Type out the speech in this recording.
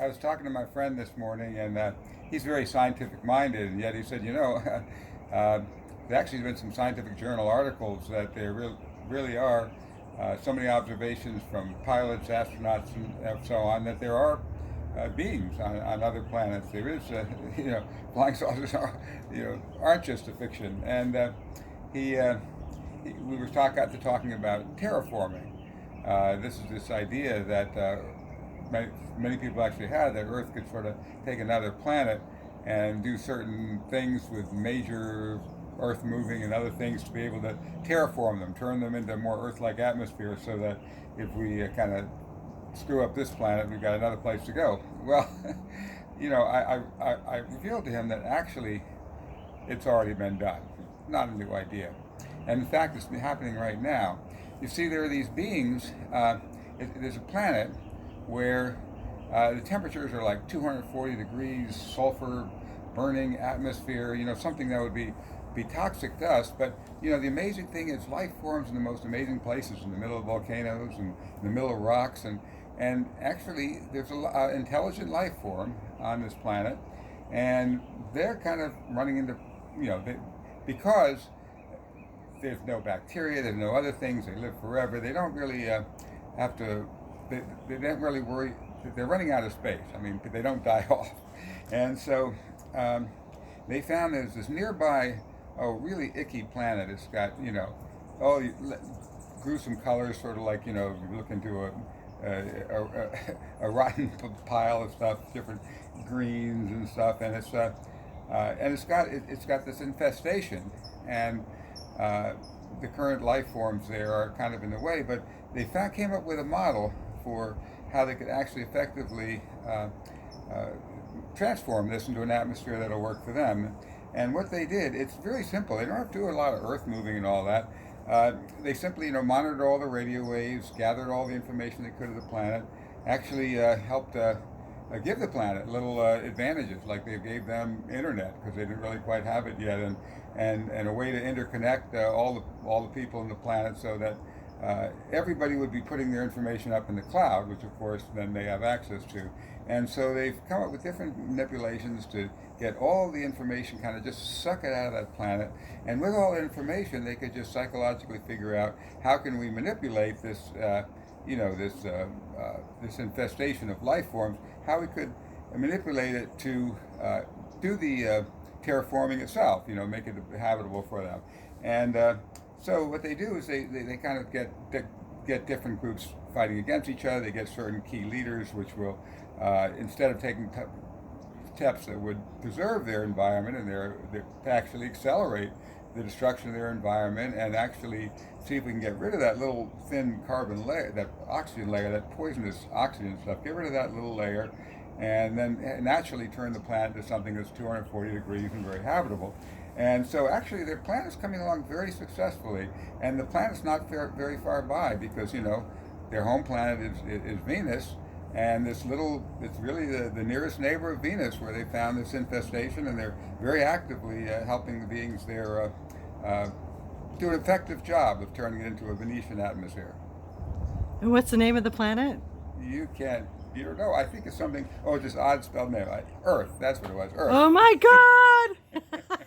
I was talking to my friend this morning, and he's very scientific minded, and yet he said, there actually been some scientific journal articles that there really are so many observations from pilots, astronauts, and so on that there are beings on other planets. There is, flying saucers aren't just a fiction. And he, we were got to talking about terraforming. This is this idea that many people actually had, that Earth could sort of take another planet and do certain things with major Earth moving and other things to be able to terraform them, turn them into more Earth-like atmosphere, so that if we kind of screw up this planet, we've got another place to go. Well, I revealed to him that actually it's already been done. Not a new idea. And in fact, it's happening right now. You see, there are these beings. There's a planet where the temperatures are like 240 degrees, sulfur burning atmosphere, something that would be toxic to us. But the amazing thing is, life forms in the most amazing places, in the middle of volcanoes and in the middle of rocks, and actually there's an intelligent life form on this planet, and they're kind of running into, because there's no bacteria, there's no other things, they live forever, they don't really have to, they don't really worry, they're running out of space. I mean, they don't die off. And so they found there's this nearby, really icky planet. It's got, gruesome colors, sort of like, you look into a rotten pile of stuff, different greens and stuff, and it's got this infestation, and the current life forms there are kind of in the way, but they came up with a model for how they could actually effectively transform this into an atmosphere that'll work for them. And what they did, it's very simple. They don't have to do a lot of earth moving and all that. They simply, monitored all the radio waves, gathered all the information they could of the planet, actually helped give the planet little advantages, like they gave them internet, because they didn't really quite have it yet, and a way to interconnect all the people on the planet, so that everybody would be putting their information up in the cloud, which of course then they have access to. And so they've come up with different manipulations to get all the information, kind of just suck it out of that planet. And with all the information, they could just psychologically figure out how can we manipulate this, this infestation of life forms, how we could manipulate it to do the terraforming itself, make it habitable for them. And so what they do is they kind of get different groups fighting against each other. They get certain key leaders, which will, instead of taking steps that would preserve their environment and to actually accelerate the destruction of their environment, and actually see if we can get rid of that little thin carbon layer, that oxygen layer, that poisonous oxygen stuff, get rid of that little layer, and then naturally turn the planet to something that's 240 degrees and very habitable. And so actually their planet's coming along very successfully, and the planet's not very far by, because their home planet is Venus, and it's really the nearest neighbor of Venus, where they found this infestation, and they're very actively helping the beings there do an effective job of turning it into a Venetian atmosphere. And what's the name of the planet? You don't know. I think it's something, it's just odd spelled name. Earth, that's what it was, Earth. Oh my God!